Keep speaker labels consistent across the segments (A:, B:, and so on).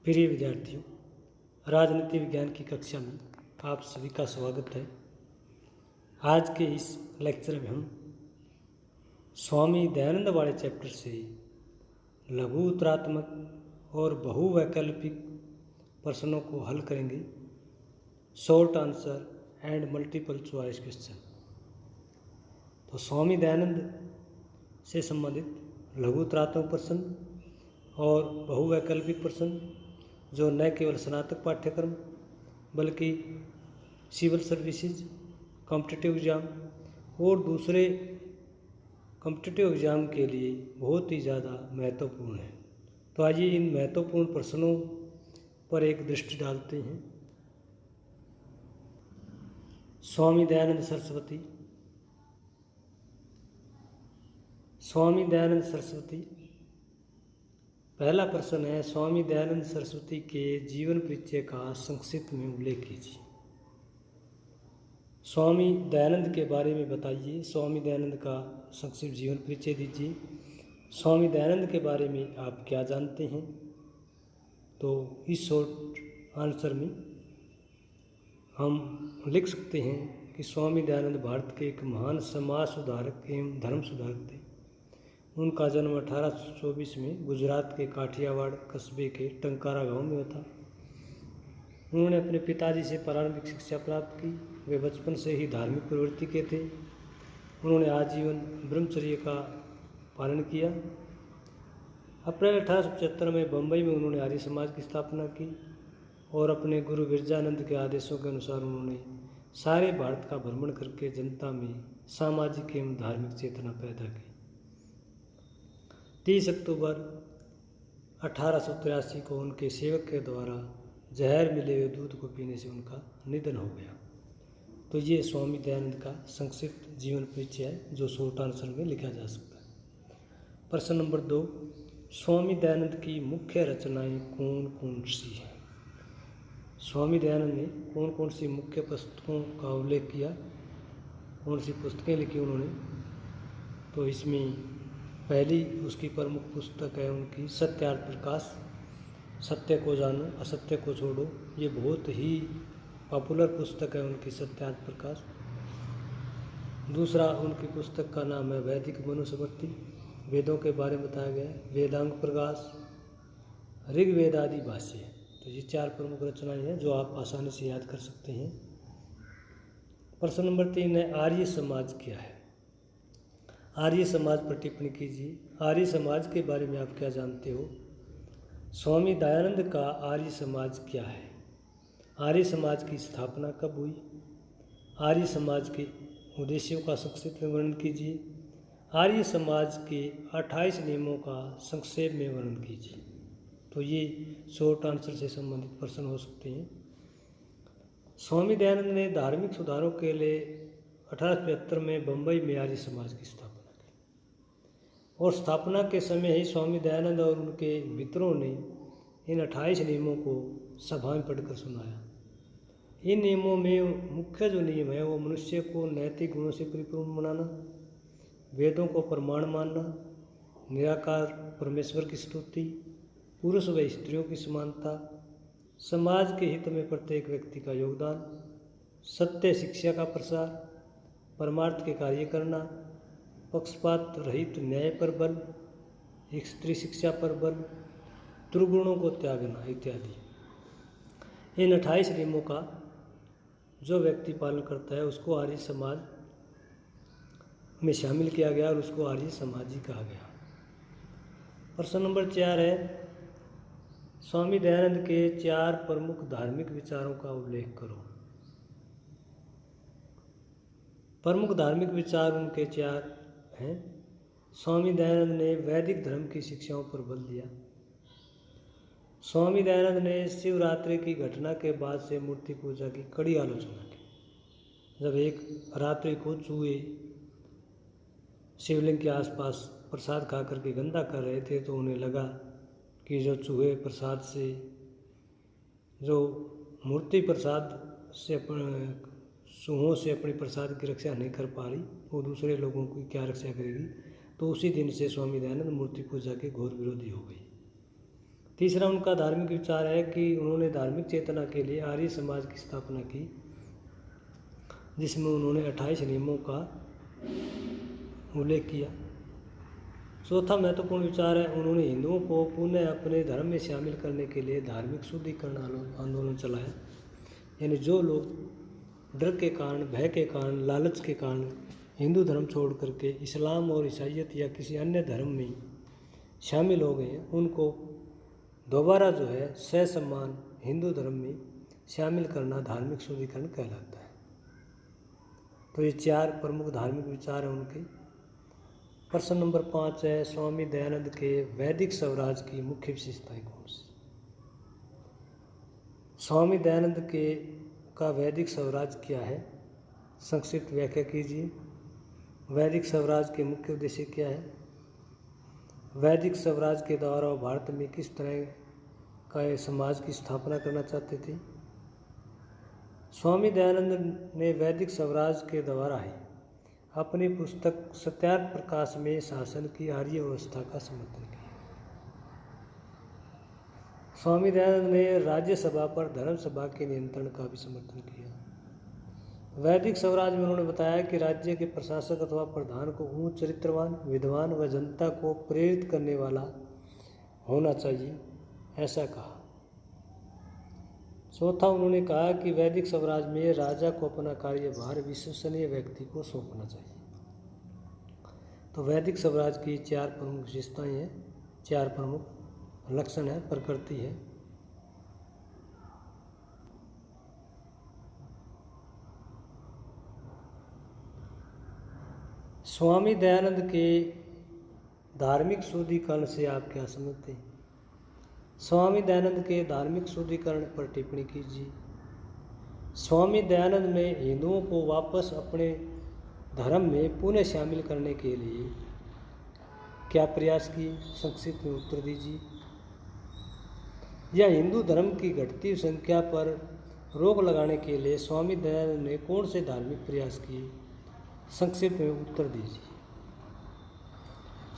A: प्रिय विद्यार्थियों, राजनीति विज्ञान की कक्षा में आप सभी का स्वागत है। आज के इस लेक्चर में हम स्वामी दयानंद वाले चैप्टर से लघु उत्तरात्मक और बहुवैकल्पिक प्रश्नों को हल करेंगे। Short answer and multiple choice question. तो स्वामी दयानंद से संबंधित लघु उत्तरात्मक प्रश्न और बहुवैकल्पिक प्रश्न जो न केवल स्नातक पाठ्यक्रम बल्कि सिविल सर्विसेज, कॉम्पिटिटिव एग्ज़ाम और दूसरे कॉम्पिटिटिव एग्ज़ाम के लिए बहुत ही ज़्यादा महत्वपूर्ण है। तो आइए इन महत्वपूर्ण प्रश्नों पर एक दृष्टि डालते हैं। स्वामी दयानंद सरस्वती। स्वामी दयानंद सरस्वती, पहला प्रश्न है, स्वामी दयानंद सरस्वती के जीवन परिचय का संक्षिप्त में उल्लेख कीजिए। स्वामी दयानंद के बारे में बताइए। स्वामी दयानंद का संक्षिप्त जीवन परिचय दीजिए। स्वामी दयानंद के बारे में आप क्या जानते हैं? तो इस शॉर्ट आंसर में हम लिख सकते हैं कि स्वामी दयानंद भारत के एक महान समाज सुधारक एवं धर्म सुधारक थे। उनका जन्म 1824 में गुजरात के काठियावाड़ कस्बे के टंकारा गांव में था। उन्होंने अपने पिताजी से प्रारंभिक शिक्षा प्राप्त की। वे बचपन से ही धार्मिक प्रवृत्ति के थे। उन्होंने आजीवन ब्रह्मचर्य का पालन किया। अप्रैल 1875 में बम्बई में उन्होंने आर्य समाज की स्थापना की और अपने गुरु बिरजानंद के आदेशों के अनुसार उन्होंने सारे भारत का भ्रमण करके जनता में सामाजिक एवं धार्मिक चेतना पैदा की। 30 अक्टूबर 1883 को उनके सेवक के द्वारा जहर मिले हुए दूध को पीने से उनका निधन हो गया। तो ये स्वामी दयानंद का संक्षिप्त जीवन परिचय है जो शॉर्ट आंसर में लिखा जा सकता है। प्रश्न नंबर 2, स्वामी दयानंद की मुख्य रचनाएं कौन कौन सी हैं? स्वामी दयानंद ने कौन कौन सी मुख्य पुस्तकों का उल्लेख किया, कौन सी पुस्तकें लिखी उन्होंने? तो इसमें पहली उसकी प्रमुख पुस्तक है उनकी सत्यार्थ प्रकाश। सत्य को जानो असत्य को छोड़ो, ये बहुत ही पॉपुलर पुस्तक है उनकी सत्यार्थ प्रकाश। दूसरा उनकी पुस्तक का नाम है वैदिक मनुस्मृति, वेदों के बारे में बताया गया है। वेदांग प्रकाश, ऋग्वेद आदि भाष्य। तो ये 4 प्रमुख रचनाएं हैं जो आप आसानी से याद कर सकते हैं। प्रश्न नंबर 3 है, आर्य समाज क्या है? आर्य समाज पर टिप्पणी कीजिए। आर्य समाज के बारे में आप क्या जानते हो? स्वामी दयानंद का आर्य समाज क्या है? आर्य समाज की स्थापना कब हुई? आर्य समाज के उद्देश्यों का संक्षिप्त में वर्णन कीजिए। आर्य समाज के 28 नियमों का संक्षेप में वर्णन कीजिए। तो ये शॉर्ट आंसर से संबंधित प्रश्न हो सकते हैं। स्वामी दयानंद ने धार्मिक सुधारों के लिए 1875 में बम्बई में आर्य समाज की स्थापना की और स्थापना के समय ही स्वामी दयानंद और उनके मित्रों ने इन 28 नियमों को सभा में पढ़कर सुनाया। इन नियमों में मुख्य जो नियम है वो मनुष्य को नैतिक गुणों से परिपूर्ण बनाना, वेदों को प्रमाण मानना, निराकार परमेश्वर की स्तुति, पुरुष व स्त्रियों की समानता, समाज के हित में प्रत्येक व्यक्ति का योगदान, सत्य शिक्षा का प्रसार, परमार्थ के कार्य करना, पक्षपात रहित न्याय पर बल, एक स्त्री शिक्षा पर बल, दुर्गुणों को त्यागना इत्यादि। इन 28 नियमों का जो व्यक्ति पालन करता है उसको आर्य समाज में शामिल किया गया और उसको आर्य समाजी कहा गया। प्रश्न नंबर 4 है, स्वामी दयानंद के 4 प्रमुख धार्मिक विचारों का उल्लेख करो। प्रमुख धार्मिक विचार उनके 4 हैं। स्वामी दयानंद ने वैदिक धर्म की शिक्षाओं पर बल दिया। स्वामी दयानंद ने शिवरात्रि की घटना के बाद से मूर्ति पूजा की कड़ी आलोचना की। जब एक रात्रि को चूहे शिवलिंग के आसपास प्रसाद खा करके गंदा कर रहे थे तो उन्हें लगा कि जो चूहे प्रसाद से जो मूर्ति प्रसाद से चूहों से अपनी प्रसाद की रक्षा नहीं कर पा रही वो दूसरे लोगों की क्या रक्षा करेगी। तो उसी दिन से स्वामी दयानंद मूर्ति पूजा के घोर विरोधी हो गए। तीसरा उनका धार्मिक विचार है कि उन्होंने धार्मिक चेतना के लिए आर्य समाज की स्थापना की, जिसमें उन्होंने 28 नियमों का उल्लेख किया। चौथा महत्वपूर्ण विचार है, उन्होंने हिंदुओं को पुनः अपने धर्म में शामिल करने के लिए धार्मिक शुद्धिकरण आंदोलन चलाया। यानी जो लोग डर के कारण, भय के कारण, लालच के कारण हिंदू धर्म छोड़ करके इस्लाम और ईसाइयत या किसी अन्य धर्म में शामिल हो गए हैं, उनको दोबारा जो है ससम्मान हिंदू धर्म में शामिल करना धार्मिक शुद्धिकरण कहलाता है। तो ये 4 प्रमुख धार्मिक विचार हैं उनके। प्रश्न नंबर 5 है, स्वामी दयानंद के वैदिक स्वराज की मुख्य विशेषताएं कौन सी? स्वामी दयानंद का वैदिक स्वराज क्या है? संक्षिप्त व्याख्या कीजिए। वैदिक स्वराज के मुख्य उद्देश्य क्या है? वैदिक स्वराज के द्वारा वो भारत में किस तरह का समाज की स्थापना करना चाहते थे? स्वामी दयानंद ने वैदिक स्वराज के द्वारा ही अपनी पुस्तक सत्यार्थ प्रकाश में शासन की आर्य व्यवस्था का समर्थन किया। स्वामी दयानंद ने राज्यसभा पर धर्मसभा के नियंत्रण का भी समर्थन किया। वैदिक स्वराज में उन्होंने बताया कि राज्य के प्रशासक अथवा प्रधान को उच्च चरित्रवान, विद्वान व जनता को प्रेरित करने वाला होना चाहिए, ऐसा कहा। चौथा, उन्होंने कहा कि वैदिक स्वराज में राजा को अपना कार्यभार विश्वसनीय व्यक्ति को सौंपना चाहिए। तो वैदिक स्वराज की 4 प्रमुख विशेषताएं हैं, 4 प्रमुख लक्षण है, प्रकृति है। स्वामी दयानंद के धार्मिक शुद्धिकरण से आप क्या समझते हैं? स्वामी दयानंद के धार्मिक शुद्धिकरण पर टिप्पणी कीजिए। स्वामी दयानंद ने हिंदुओं को वापस अपने धर्म में पुनः शामिल करने के लिए क्या प्रयास किए? संक्षिप्त में उत्तर दीजिए। या हिंदू धर्म की घटती संख्या पर रोक लगाने के लिए स्वामी दयानंद ने कौन से धार्मिक प्रयास किए? संक्षिप्त में उत्तर दीजिए।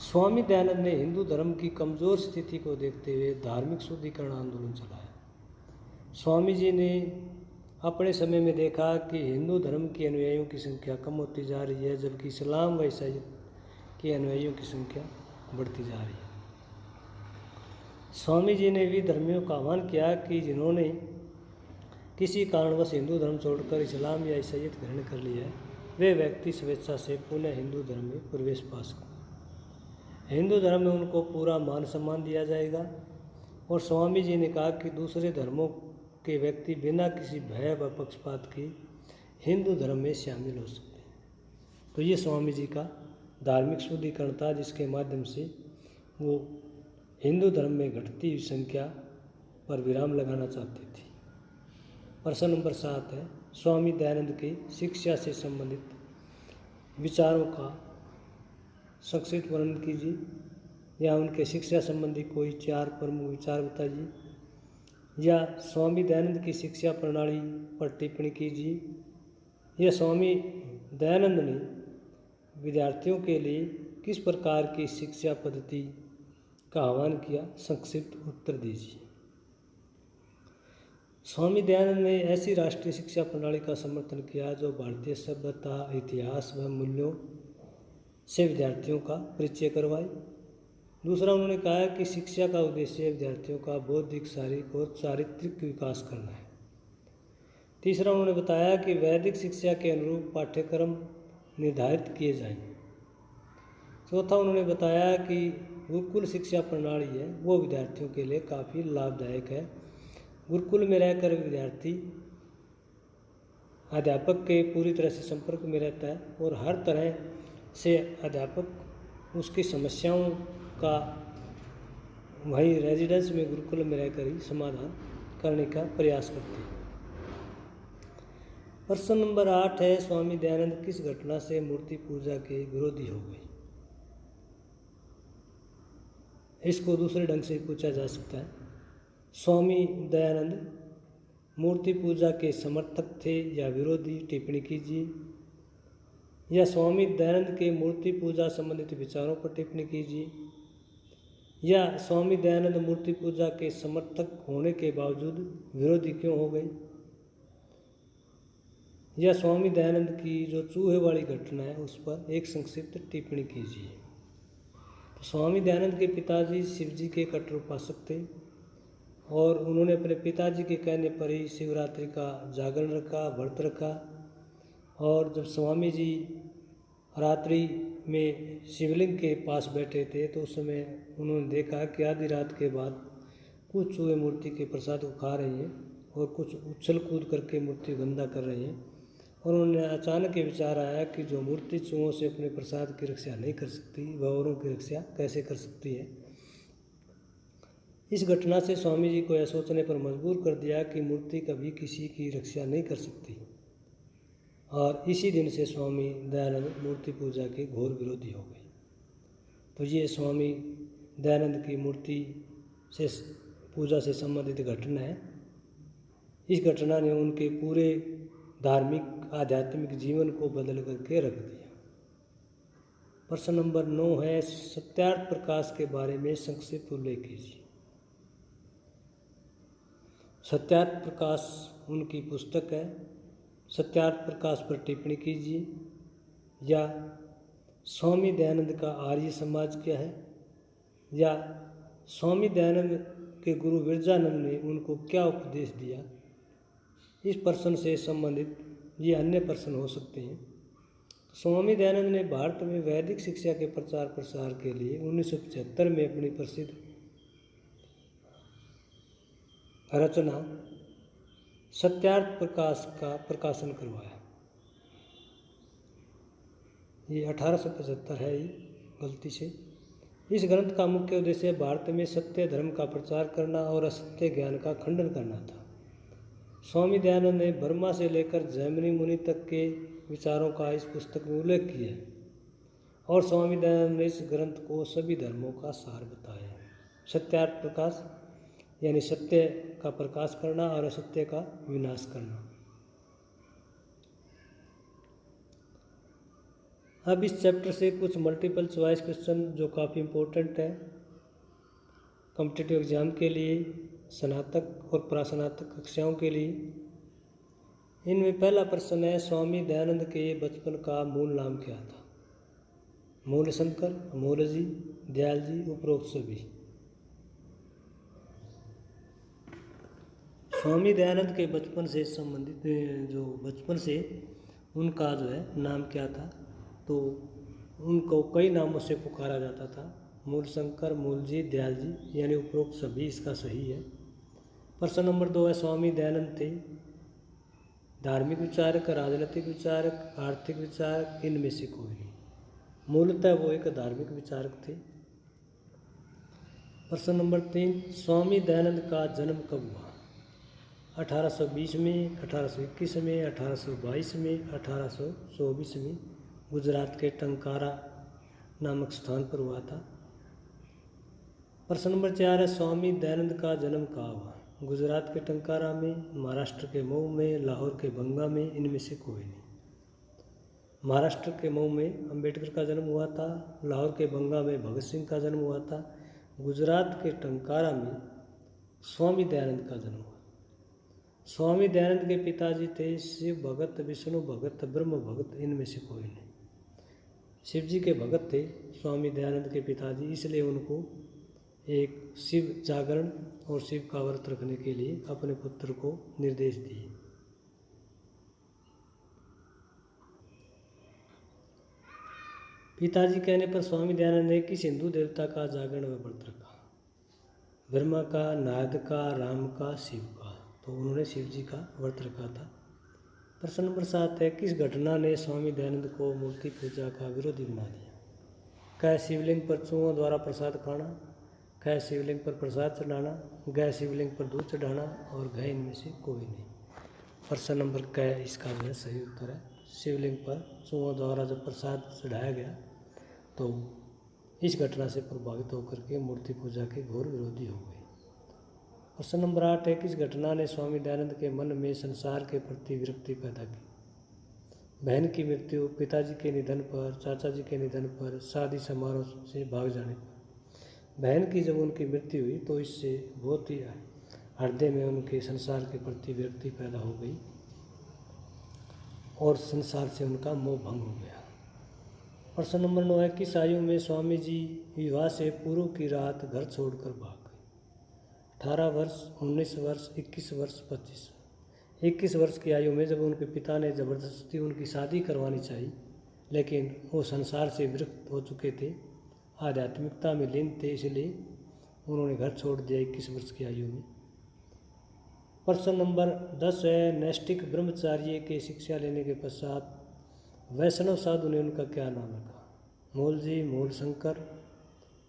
A: स्वामी दयानंद ने हिंदू धर्म की कमज़ोर स्थिति को देखते हुए धार्मिक शुद्धिकरण आंदोलन चलाया। स्वामी जी ने अपने समय में देखा कि हिंदू धर्म के अनुयायियों की संख्या कम होती जा रही है, जबकि इस्लाम व ईसाइयत के अनुयायियों की संख्या बढ़ती जा रही है। स्वामी जी ने भी धर्मियों का आह्वान किया कि जिन्होंने किसी कारणवश हिंदू धर्म छोड़कर इस्लाम या ईसाइयत ग्रहण कर लिया है, वे व्यक्ति स्वेच्छा से पुनः हिंदू धर्म में प्रवेश पा सकते। हिंदू धर्म में उनको पूरा मान सम्मान दिया जाएगा। और स्वामी जी ने कहा कि दूसरे धर्मों के व्यक्ति बिना किसी भय व पक्षपात के हिंदू धर्म में शामिल हो सकते हैं। तो ये स्वामी जी का धार्मिक शुद्धिकरण था, जिसके माध्यम से वो हिंदू धर्म में घटती हुई संख्या पर विराम लगाना चाहते थे। प्रश्न नंबर 7 है, स्वामी दयानंद के शिक्षा से संबंधित विचारों का संक्षिप्त वर्णन कीजिए, या उनके शिक्षा संबंधी कोई 4 प्रमुख विचार बताइए, या स्वामी दयानंद की शिक्षा प्रणाली पर टिप्पणी कीजिए, या स्वामी दयानंद ने विद्यार्थियों के लिए किस प्रकार की शिक्षा पद्धति का आह्वान किया? संक्षिप्त उत्तर दीजिए। स्वामी दयानंद ने ऐसी राष्ट्रीय शिक्षा प्रणाली का समर्थन किया जो भारतीय सभ्यता, इतिहास व मूल्यों से विद्यार्थियों का परिचय करवाए। दूसरा, उन्होंने कहा कि शिक्षा का उद्देश्य विद्यार्थियों का बौद्धिक, शारीरिक और चारित्रिक विकास करना है। तीसरा, उन्होंने बताया कि वैदिक शिक्षा के अनुरूप पाठ्यक्रम निर्धारित किए जाएं। चौथा, उन्होंने बताया कि गुरुकुल शिक्षा प्रणाली है वो विद्यार्थियों के लिए काफ़ी लाभदायक है। गुरुकुल में रहकर विद्यार्थी अध्यापक के पूरी तरह से संपर्क में रहता है और हर तरह से अध्यापक उसकी समस्याओं का वहीं रेजिडेंस में गुरुकुल में रहकर ही समाधान करने का प्रयास करते हैं। प्रश्न नंबर 8 है, स्वामी दयानंद किस घटना से मूर्ति पूजा के विरोधी हो गए? इसको दूसरे ढंग से पूछा जा सकता है, स्वामी दयानंद मूर्ति पूजा के समर्थक थे या विरोधी? टिप्पणी कीजिए। या स्वामी दयानंद के मूर्ति पूजा संबंधित विचारों पर टिप्पणी कीजिए, या स्वामी दयानंद मूर्ति पूजा के समर्थक होने के बावजूद विरोधी क्यों हो गए? या स्वामी दयानंद की जो चूहे वाली घटना है उस पर एक संक्षिप्त टिप्पणी कीजिए। तो स्वामी दयानंद के पिताजी शिवजी के कट्टर उपासक थे और उन्होंने अपने पिताजी के कहने पर ही शिवरात्रि का जागरण रखा, व्रत रखा। और जब स्वामी जी रात्रि में शिवलिंग के पास बैठे थे तो उस समय उन्होंने देखा कि आधी रात के बाद कुछ चूहे मूर्ति के प्रसाद को खा रही हैं और कुछ उछल कूद करके मूर्ति गंदा कर रही हैं। और उन्होंने अचानक ये विचार आया कि जो मूर्ति चूहों से अपने प्रसाद की रक्षा नहीं कर सकती वह औरों की रक्षा कैसे कर सकती है। इस घटना से स्वामी जी को यह सोचने पर मजबूर कर दिया कि मूर्ति कभी किसी की रक्षा नहीं कर सकती। और इसी दिन से स्वामी दयानंद मूर्ति पूजा के घोर विरोधी हो गए। तो ये स्वामी दयानंद की मूर्ति से पूजा से संबंधित घटना है। इस घटना ने उनके पूरे धार्मिक आध्यात्मिक जीवन को बदल करके रख दिया। प्रश्न नंबर 9 है, सत्यार्थ प्रकाश के बारे में संक्षिप्त उल्लेख कीजिए। सत्यार्थ प्रकाश उनकी पुस्तक है। सत्यार्थ प्रकाश पर टिप्पणी कीजिए। या स्वामी दयानंद का आर्य समाज क्या है, या स्वामी दयानंद के गुरु विरजानंद ने उनको क्या उपदेश दिया। इस प्रश्न से संबंधित ये अन्य प्रश्न हो सकते हैं। स्वामी दयानंद ने भारत में वैदिक शिक्षा के प्रचार प्रसार के लिए 1975 में अपनी प्रसिद्ध रचना सत्यार्थ प्रकाश का प्रकाशन करवाया। ये 1875 है, ये गलती से। इस ग्रंथ का मुख्य उद्देश्य भारत में सत्य धर्म का प्रचार करना और असत्य ज्ञान का खंडन करना था। स्वामी दयानंद ने बर्मा से लेकर जैमिनी मुनि तक के विचारों का इस पुस्तक में उल्लेख किया है और स्वामी दयानंद ने इस ग्रंथ को सभी धर्मों का सार बताया है। सत्यार्थ प्रकाश यानी सत्य का प्रकाश करना और असत्य का विनाश करना। अब इस चैप्टर से कुछ मल्टीपल चॉइस क्वेश्चन जो काफ़ी इम्पोर्टेंट है कॉम्पिटिटिव एग्जाम के लिए, स्नातक और प्रास्नातक कक्षाओं के लिए। इनमें पहला प्रश्न है, स्वामी दयानंद के बचपन का मूल नाम क्या था। मूल शंकर, मूल जी, दयाल जी, उपरोक्त सभी। स्वामी दयानंद के बचपन से संबंधित जो बचपन से उनका जो है नाम क्या था, तो उनको कई नामों से पुकारा जाता था। मूल शंकर, मूल जी, दयाल जी, यानी उपरोक्त सभी इसका सही है। प्रश्न नंबर 2 है, स्वामी दयानंद थे धार्मिक विचारक, राजनीतिक विचारक, आर्थिक विचारक, इनमें से कोई नहीं। मूलतः वो एक धार्मिक विचारक थे। प्रश्न नंबर 3, स्वामी दयानंद का जन्म कब हुआ। 1820 में, 1821 में, 1822 में, 1824 में गुजरात के टंकारा नामक स्थान पर हुआ था। प्रश्न नंबर 4 है, स्वामी दयानंद का जन्म कहाँ हुआ। गुजरात के टंकारा में, महाराष्ट्र के मऊ में, लाहौर के बंगा में, इनमें से कोई नहीं। महाराष्ट्र के मऊ में अंबेडकर का जन्म हुआ था, लाहौर के बंगा में भगत सिंह का जन्म हुआ था, गुजरात के टंकारा में स्वामी दयानंद का जन्म हुआ। स्वामी दयानंद के पिताजी थे शिव भगत, विष्णु भगत, ब्रह्म भगत, इनमें से कोई नहीं। शिव जी के भगत थे स्वामी दयानंद के पिताजी, इसलिए उनको एक शिव जागरण और शिव का व्रत रखने के लिए अपने पुत्र को निर्देश दिए। पिताजी कहने पर स्वामी दयानंद ने किस हिंदू देवता का जागरण व व्रत रखा। ब्रह्मा का, नारद का, राम का, शिव का। तो उन्होंने शिव जी का व्रत रखा था। प्रश्न नंबर 7 है, किस घटना ने स्वामी दयानंद को मूर्ति पूजा का विरोधी बना दिया। क शिवलिंग पर चूहों द्वारा प्रसाद खाना, ख शिवलिंग पर प्रसाद चढ़ाना, ग शिवलिंग पर दूध चढ़ाना और घ इनमें से कोई नहीं। प्रश्न नंबर क इसका जो है सही उत्तर है। शिवलिंग पर चूहों द्वारा जब प्रसाद चढ़ाया गया तो इस घटना से प्रभावित होकर के मूर्ति पूजा के घोर विरोधी हो गए। प्रश्न नंबर 8 है, किस घटना ने स्वामी दयानंद के मन में संसार के प्रति विरक्ति पैदा की। बहन की मृत्यु, पिताजी के निधन पर, चाचा जी के निधन पर, शादी समारोह से भाग जाने पर, बहन की जब उनकी मृत्यु हुई तो इससे बहुत ही हृदय में उनके संसार के प्रति विरक्ति पैदा हो गई और संसार से उनका मोह भंग हो गया। प्रश्न नंबर 9 है, किस आयु में स्वामी जी विवाह से पूर्व की रात घर छोड़कर भाग गए? 18 वर्ष, 19 वर्ष, 21 वर्ष, 25। 21 वर्ष की आयु में जब उनके पिता ने ज़बरदस्ती उनकी शादी करवानी चाहिए, लेकिन वो संसार से विरक्त हो चुके थे, आध्यात्मिकता में लीन थे, इसलिए उन्होंने घर छोड़ दिया 21 वर्ष की आयु में। प्रश्न नंबर 10 है, नैष्ठिक ब्रह्मचार्य के शिक्षा लेने के पश्चात वैष्णव साधु ने उनका क्या नाम रखा? मूल जी, मूल शंकर,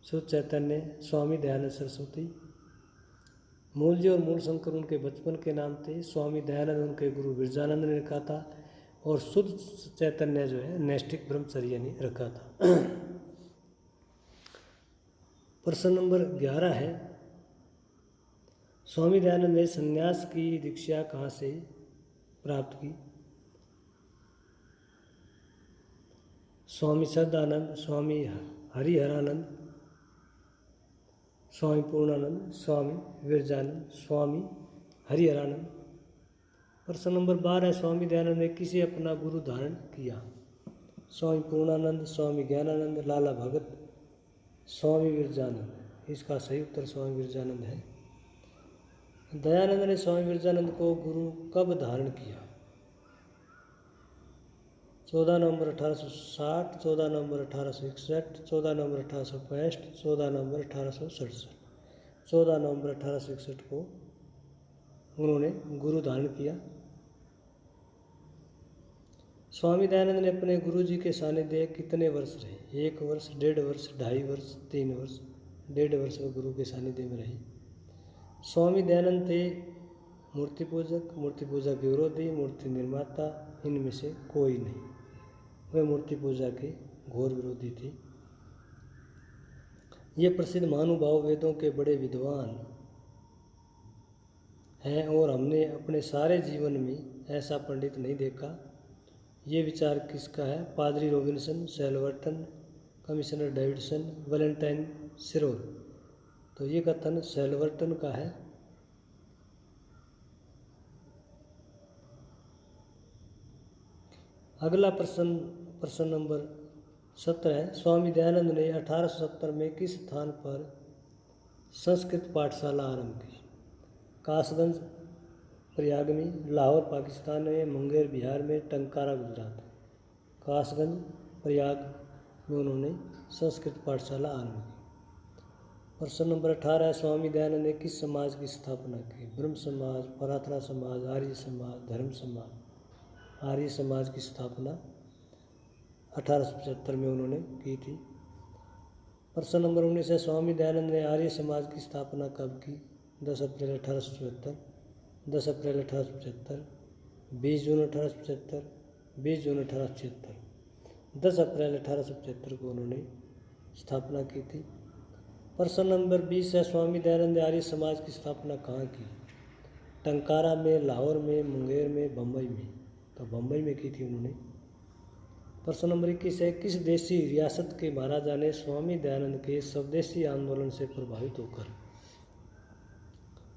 A: शुद्ध चैतन्य, स्वामी दयानंद सरस्वती। मूल जी और मूल शंकर उनके बचपन के नाम थे। स्वामी दयानंद उनके गुरु विरजानंद ने रखा था और शुद्ध चैतन्य जो है नैष्ठिक ब्रह्मचर्य ने रखा था। प्रश्न नंबर 11 है, स्वामी दयानंद ने संन्यास की दीक्षा कहाँ से प्राप्त की? स्वामी सदानंद, स्वामी हरिहरानंद, स्वामी पूर्णानंद, स्वामी विरजानंद, स्वामी हरिहरानंद। प्रश्न नंबर 12 है, स्वामी दयानंद ने किसे अपना गुरु धारण किया? स्वामी पूर्णानंद, स्वामी ज्ञानानंद, लाला भगत, स्वामी विरजानंद। इसका सही उत्तर स्वामी विरजानंद है। दयानंद ने स्वामी विरजानंद को गुरु कब धारण किया? 14 नवंबर 1860, 14 नवंबर 1861, 14 नवंबर 1865, 14 नवंबर 1867। 14 नवंबर 1861 को उन्होंने गुरु धारण किया। स्वामी दयानंद ने अपने गुरु जी के सानिध्य कितने वर्ष रहे? 1 वर्ष, 1.5 वर्ष, 2.5 वर्ष, 3 वर्ष। 1.5 वर्ष वो गुरु के सानिध्य में रहे। स्वामी दयानंद थे मूर्ति पूजक, मूर्ति पूजा के विरोधी, मूर्ति निर्माता, इनमें से कोई नहीं। वे मूर्ति पूजा के घोर विरोधी थे। ये प्रसिद्ध महानुभाव वेदों के बड़े विद्वान हैं और हमने अपने सारे जीवन में ऐसा पंडित नहीं देखा। ये विचार किसका है? पादरी रॉबिन्सन, सेल्वर्टन, कमिश्नर डेविडसन, वैलेंटाइन सिरोल। तो ये कथन सेल्वर्टन का है। अगला प्रश्न नंबर 17 है, स्वामी दयानंद ने 1870 में किस स्थान पर संस्कृत पाठशाला आरंभ की? कासगंज प्रयाग में, लाहौर पाकिस्तान में, मुंगेर बिहार में, टंकारा गुजरात। कासगंज प्रयाग में उन्होंने संस्कृत पाठशाला आरंभ की। प्रश्न नंबर 18 है, स्वामी दयानंद ने किस समाज की स्थापना की? ब्रह्म समाज, प्रार्थना समाज, आर्य समाज, धर्म समाज। आर्य समाज की स्थापना 1875 में उन्होंने की थी। प्रश्न नंबर 19 है, स्वामी दयानंद ने आर्य समाज की स्थापना कब की? 10 अप्रैल 1874, 10 अप्रैल 1875, 20 जून 1875, 20 जून 1876। 10 अप्रैल 1875 को उन्होंने स्थापना की थी। प्रश्न नंबर 20 है, स्वामी दयानंद ने आर्य समाज की स्थापना कहाँ की? टंकारा में, लाहौर में, मुंगेर में, बम्बई में। तो बम्बई में की थी उन्होंने। प्रश्न नंबर 21 है, किस देशी रियासत के महाराजा ने स्वामी दयानंद के स्वदेशी आंदोलन से प्रभावित होकर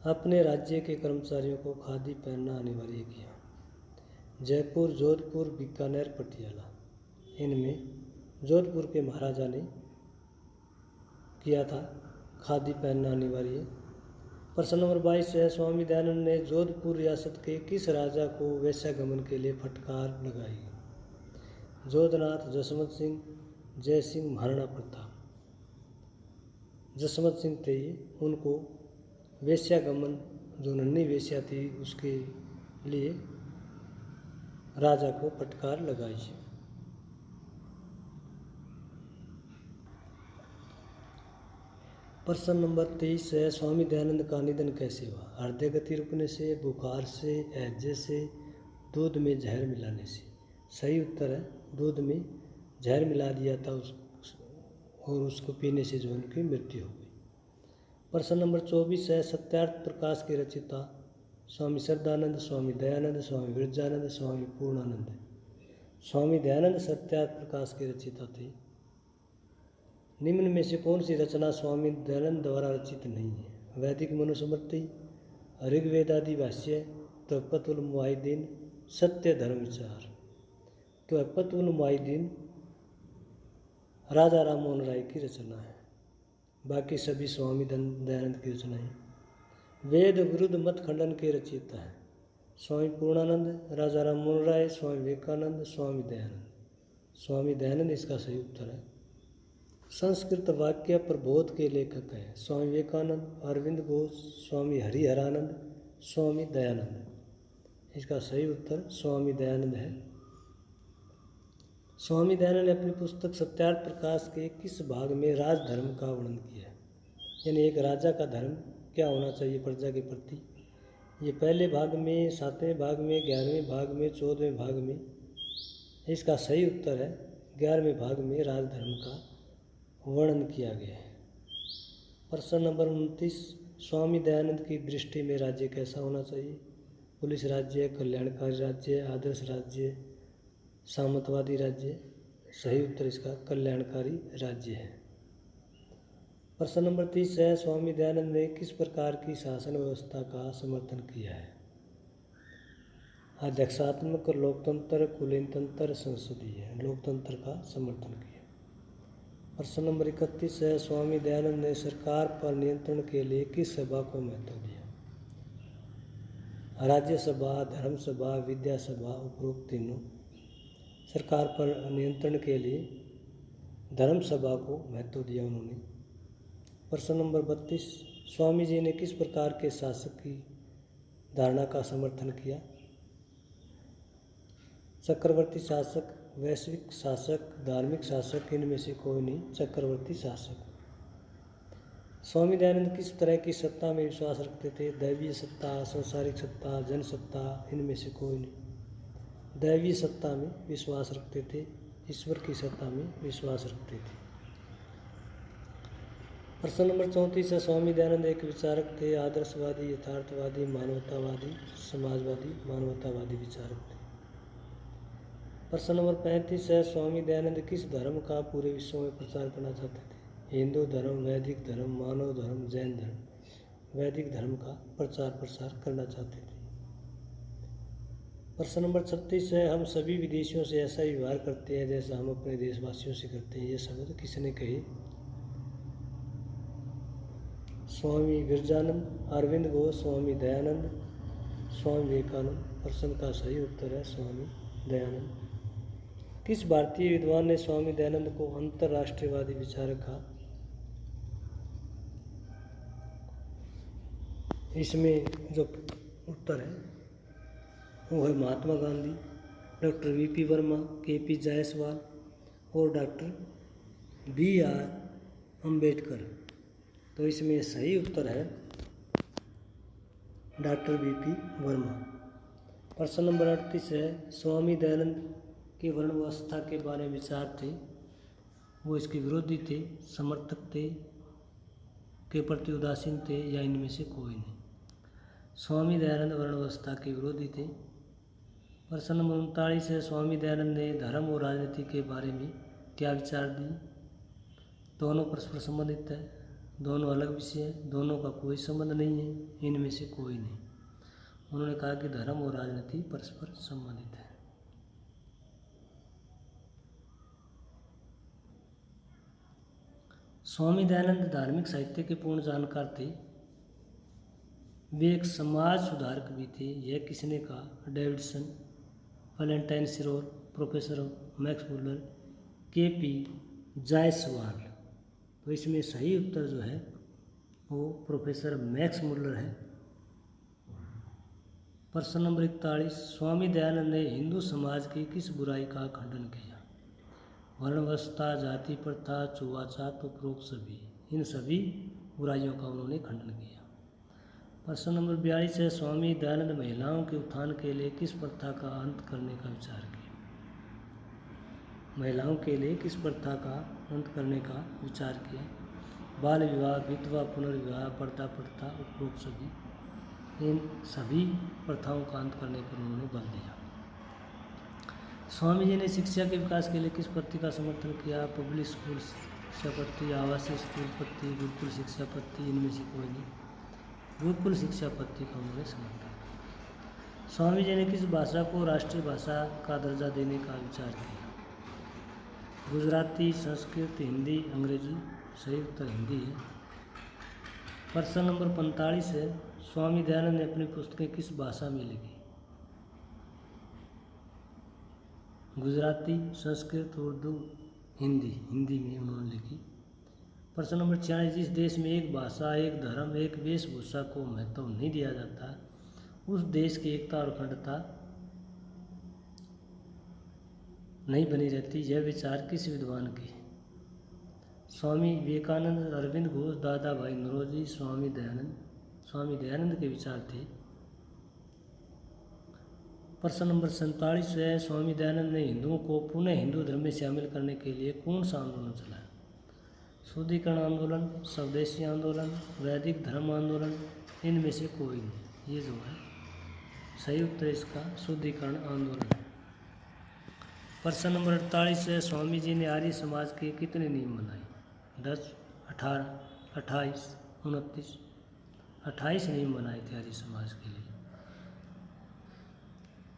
A: अपने राज्य के कर्मचारियों को खादी पहनना अनिवार्य किया? जयपुर, जोधपुर, बीकानेर, पटियाला। इनमें जोधपुर के महाराजा ने किया था खादी पहनना अनिवार्य। प्रश्न नंबर 22 है, स्वामी दयानंद ने जोधपुर रियासत के किस राजा को वेश्यागमन के लिए फटकार लगाई? जोधनाथ, जसवंत सिंह, जय सिंह, महाराणा प्रताप। जसवंत सिंह थे ये, उनको वेश्यागमन, जो नन्ही वेश्या थी उसके लिए राजा को फटकार लगाई। प्रश्न नंबर 23 है, स्वामी दयानंद का निधन कैसे हुआ? हृदय गति रुकने से, बुखार से, हैजे से, दूध में जहर मिलाने से। सही उत्तर है दूध में जहर मिला दिया था और उसको पीने से जो उनकी मृत्यु हो गई। प्रश्न नंबर 24 है, सत्यार्थ प्रकाश के रचयिता स्वामी सदानंद, स्वामी दयानंद, स्वामी विरजानंद, स्वामी पूर्णानंद। स्वामी दयानंद सत्यार्थ प्रकाश के रचयिता थे। निम्न में से कौन सी रचना स्वामी दयानंद द्वारा रचित नहीं है? वैदिक मनुस्मृति, ऋग्वेदादि भाष्य, तोहफतुल मुआहिदीन, सत्य धर्म विचार। तोहफतुल मुआहिदीन राजा राम मोहन राय की रचना है, बाकी सभी स्वामी दयानंद की रचना है। वेद विरुद्ध मत खंडन के रचयिता है स्वामी पूर्णानंद, राजा राम मोहन राय, स्वामी विवेकानंद, स्वामी दयानंद। स्वामी दयानंद इसका सही उत्तर है। संस्कृत वाक्य प्रबोध के लेखक हैं स्वामी विवेकानंद, अरविंद घोष, स्वामी हरिहरानंद, स्वामी दयानंद। इसका सही उत्तर स्वामी दयानंद है। स्वामी दयानंद ने अपनी पुस्तक सत्यार्थ प्रकाश के किस भाग में राजधर्म का वर्णन किया है? यानी एक राजा का धर्म क्या होना चाहिए प्रजा के प्रति। ये पहले भाग में, 7वें भाग में, 11वें भाग में, 14वें भाग में। इसका सही उत्तर है 11वें भाग में राजधर्म का वर्णन किया गया है। प्रश्न नंबर 29, स्वामी दयानंद की दृष्टि में राज्य कैसा होना चाहिए? पुलिस राज्य, कल्याणकारी राज्य, आदर्श राज्य, सामंतवादी राज्य। सही उत्तर इसका कल्याणकारी राज्य है। प्रश्न नंबर 30 है, स्वामी दयानंद ने किस प्रकार की शासन व्यवस्था का समर्थन किया है? अध्यक्षात्मक, लोकतंत्र, कुलीन तंत्र, संसदीय। लोकतंत्र का समर्थन किया। प्रश्न नंबर 31 है, स्वामी दयानंद ने सरकार पर नियंत्रण के लिए किस सभा को महत्व दिया? राज्यसभा, धर्म सभा, विद्या सभा। उपरोक्त तीनों। सरकार पर नियंत्रण के लिए धर्म सभा को महत्व दिया उन्होंने। प्रश्न नंबर 32, स्वामी जी ने किस प्रकार के शासक की धारणा का समर्थन किया? चक्रवर्ती शासक, वैश्विक शासक, धार्मिक शासक। इनमें से कोई नहीं, चक्रवर्ती शासक। स्वामी दयानंद किस तरह की सत्ता में विश्वास रखते थे? दैवीय सत्ता, सांसारिक सत्ता, जन सत्ता। इनमें से कोई नहीं, दैवीय सत्ता में विश्वास रखते थे, ईश्वर की सत्ता में विश्वास रखते थे। प्रश्न नंबर 34 है, स्वामी दयानंद एक विचारक थे, आदर्शवादी, यथार्थवादी, मानवतावादी, समाजवादी। मानवतावादी विचारक थे। प्रश्न नंबर 35 है, स्वामी दयानंद किस धर्म का पूरे विश्व में प्रचार करना चाहते थे? हिंदू धर्म, वैदिक धर्म, मानव धर्म, जैन धर्म। वैदिक धर्म का प्रचार प्रसार करना चाहते थे। प्रश्न नंबर 36 है, हम सभी विदेशियों से ऐसा ही व्यवहार करते हैं जैसा हम अपने देशवासियों से करते हैं। ये शब्द किसने कहे? स्वामी विरजानंद, अरविंद घोष, स्वामी दयानंद, स्वामी विवेकानंद। प्रश्न का सही उत्तर है स्वामी दयानंद। किस भारतीय विद्वान ने स्वामी दयानंद को अंतर्राष्ट्रीयवादी विचारक कहा? इसमें जो उत्तर है वो है Mahatma Gandhi, doctor VP Verma, KP Jaiswal और डॉक्टर बीआर अम्बेडकर। तो इसमें सही उत्तर है डॉक्टर वीपी वर्मा। प्रश्न नंबर 38 है, स्वामी दयानंद के वर्ण व्यवस्था के बारे में विचार थे, वो इसके विरोधी थे, समर्थक थे, के प्रति उदासीन थे, या इनमें से कोई नहीं? स्वामी दयानंद वर्ण व्यवस्था के विरोधी थे। प्रश्न नंबर 39 है, स्वामी दयानंद ने धर्म और राजनीति के बारे में क्या विचार दिए? दोनों परस्पर संबंधित है, दोनों अलग विषय है, दोनों का कोई संबंध नहीं है, इनमें से कोई नहीं। उन्होंने कहा कि धर्म और राजनीति परस्पर संबंधित है। स्वामी दयानंद धार्मिक साहित्य के पूर्ण जानकार थे। वे एक समाज सुधारक भी थे। यह किसने कहा? Davidson, Valentine Chirol, professor Max Muller, KP Jaiswal. तो इसमें सही उत्तर जो है वो प्रोफेसर मैक्स मुलर है। प्रश्न नंबर 41, स्वामी दयानंद ने हिंदू समाज की किस बुराई का खंडन किया? वर्णावस्था, जाति प्रथा, छुआछूत, उपरोक्त सभी। इन सभी बुराइयों का उन्होंने खंडन किया। प्रश्न नंबर 42 है, स्वामी दयानंद महिलाओं के उत्थान के लिए किस प्रथा का अंत करने का विचार किया? महिलाओं के लिए किस प्रथा का अंत करने का विचार किया? बाल विवाह, विधवा पुनर्विवाह, पर्दा प्रथा, उपरोक्त सभी। इन सभी प्रथाओं का अंत करने पर उन्होंने बल दिया। स्वामी जी ने शिक्षा के विकास के लिए किस प्रति का समर्थन किया? पब्लिक स्कूल्स, शिक्षा पत्ति, आवासीय स्कूल पत्ति, गुरुकुल शिक्षा पत्ति, इनमें से कोई नहीं। गुरुकुल शिक्षा पत्ति का उन्होंने समर्थन किया। स्वामी जी ने किस भाषा को राष्ट्रीय भाषा का दर्जा देने का विचार किया? गुजराती, संस्कृत, हिंदी, अंग्रेजी। सही उत्तर हिंदी है। प्रश्न नंबर 45 है, स्वामी दयानंद ने अपनी पुस्तकें किस भाषा में लिखी? गुजराती, संस्कृत, उर्दू, हिंदी। हिंदी में उन्होंने लिखी। प्रश्न नंबर 46, जिस देश में एक भाषा, एक धर्म, एक वेशभूषा को महत्व नहीं दिया जाता, उस देश की एकता और अखंडता नहीं बनी रहती। यह विचार किस विद्वान की? स्वामी विवेकानंद, अरविंद घोष, दादा भाई नौरोजी, स्वामी दयानंद। स्वामी दयानंद के विचार थे। प्रश्न नंबर 47 है, स्वामी दयानंद ने हिंदुओं को पुनः हिंदू धर्म में शामिल करने के लिए कौन सा आंदोलन चलाया? शुद्धिकरण आंदोलन, स्वदेशी आंदोलन, वैदिक धर्म आंदोलन, इनमें से कोई नहीं। ये जो है सही उत्तर इसका शुद्धिकरण आंदोलन। प्रश्न नंबर 48 है, स्वामी जी ने आर्य समाज के कितने नियम बनाए? 10, 18, 28, 29। 28 नियम बनाए थे आर्य समाज के लिए।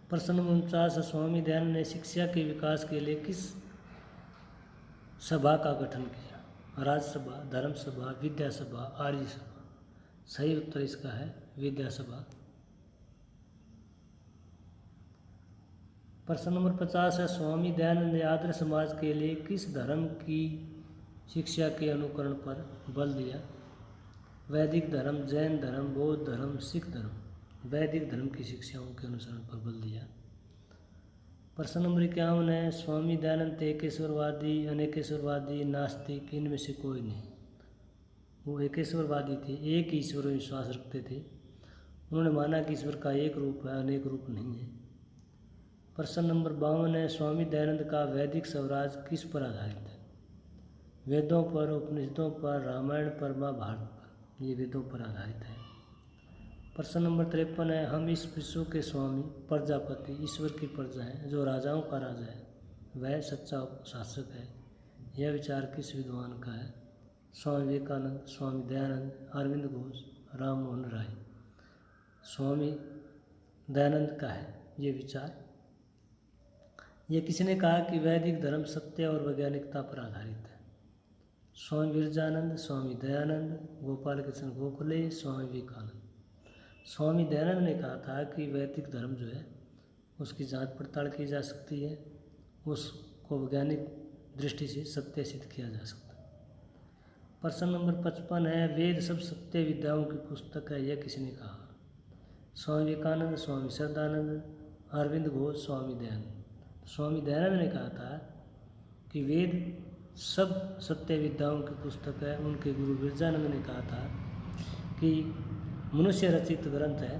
A: प्रश्न नंबर 49 है, स्वामी दयानंद ने शिक्षा के विकास के लिए किस सभा का गठन किया? राज्यसभा, धर्मसभा, विद्यासभा, आर्य सभा। सही उत्तर इसका है विद्यासभा। प्रश्न नंबर 50 है, स्वामी दयानंद ने आदर्श समाज के लिए किस धर्म की शिक्षा के अनुकरण पर बल दिया? वैदिक धर्म, जैन धर्म, बौद्ध धर्म, सिख धर्म। वैदिक धर्म की शिक्षाओं के अनुसरण पर बल दिया। प्रश्न नंबर 51 है, स्वामी दयानंद थे एकेश्वरवादी, अनेकेश्वरवादी, नास्तिक, इनमें से कोई नहीं। वो एकेश्वरवादी थे, एक ही ईश्वर में विश्वास रखते थे। उन्होंने माना कि ईश्वर का एक रूप है, अनेक रूप नहीं है। प्रश्न नंबर 52 है, स्वामी दयानंद का वैदिक स्वराज किस पर आधारित है? वेदों पर, उपनिषदों पर, रामायण पर, महाभारत पर। ये वेदों पर आधारित है। प्रश्न नंबर 53 है, हम इस विश्व के स्वामी, प्रजापति, ईश्वर की प्रजा है, जो राजाओं का राजा है, वह सच्चा शासक है। यह विचार किस विद्वान का है? स्वामी विवेकानंद, स्वामी दयानंद, अरविंद घोष, राम मोहन राय। स्वामी दयानंद का है ये विचार। यह किसने कहा कि वैदिक धर्म सत्य और वैज्ञानिकता पर आधारित है? स्वामी विरजानंद, स्वामी दयानंद, गोपाल कृष्ण गोखले, स्वामी विवेकानंद। स्वामी दयानंद ने कहा था कि वैदिक धर्म जो है उसकी जांच पड़ताल की जा सकती है, उसको वैज्ञानिक दृष्टि से सत्य सिद्ध किया जा सकता है। प्रश्न नंबर 55 है, वेद सब सत्य विद्याओं की पुस्तक है, यह किसने कहा? स्वामी विवेकानंद, स्वामी श्रद्धानंद, अरविंद घोष, स्वामी दयानंद। स्वामी दयानंद ने कहा था कि वेद सब सत्य विद्याओं की पुस्तक है। उनके गुरु विरजानंद ने कहा था कि मनुष्य रचित ग्रंथ है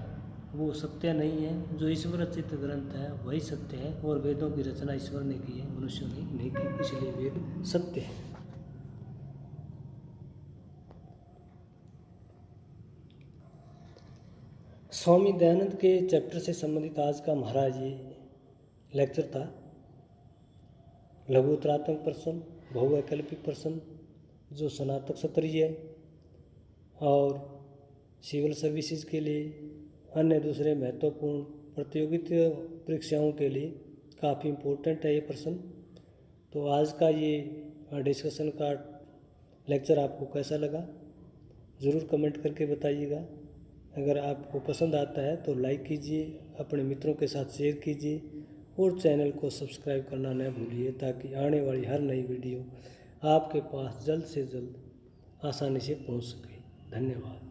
A: वो सत्य नहीं है, जो ईश्वर रचित ग्रंथ है वही सत्य है, और वेदों की रचना ईश्वर ने की है, मनुष्यों ने नहीं की, इसलिए वेद सत्य है। स्वामी दयानंद के चैप्टर से संबंधित आज का हमारा ये लेक्चर था। लघुत्तरात्मक प्रश्न, बहुवैकल्पिक प्रश्न जो स्नातक स्तरीय है और सिविल सर्विसेज के लिए, अन्य दूसरे महत्वपूर्ण प्रतियोगिता परीक्षाओं के लिए काफ़ी इम्पोर्टेंट है ये प्रश्न। तो आज का ये डिस्कशन का लेक्चर आपको कैसा लगा ज़रूर कमेंट करके बताइएगा। अगर आपको पसंद आता है तो लाइक कीजिए, अपने मित्रों के साथ शेयर कीजिए और चैनल को सब्सक्राइब करना न भूलिए, ताकि आने वाली हर नई वीडियो आपके पास जल्द से जल्द आसानी से पहुंच सके। धन्यवाद।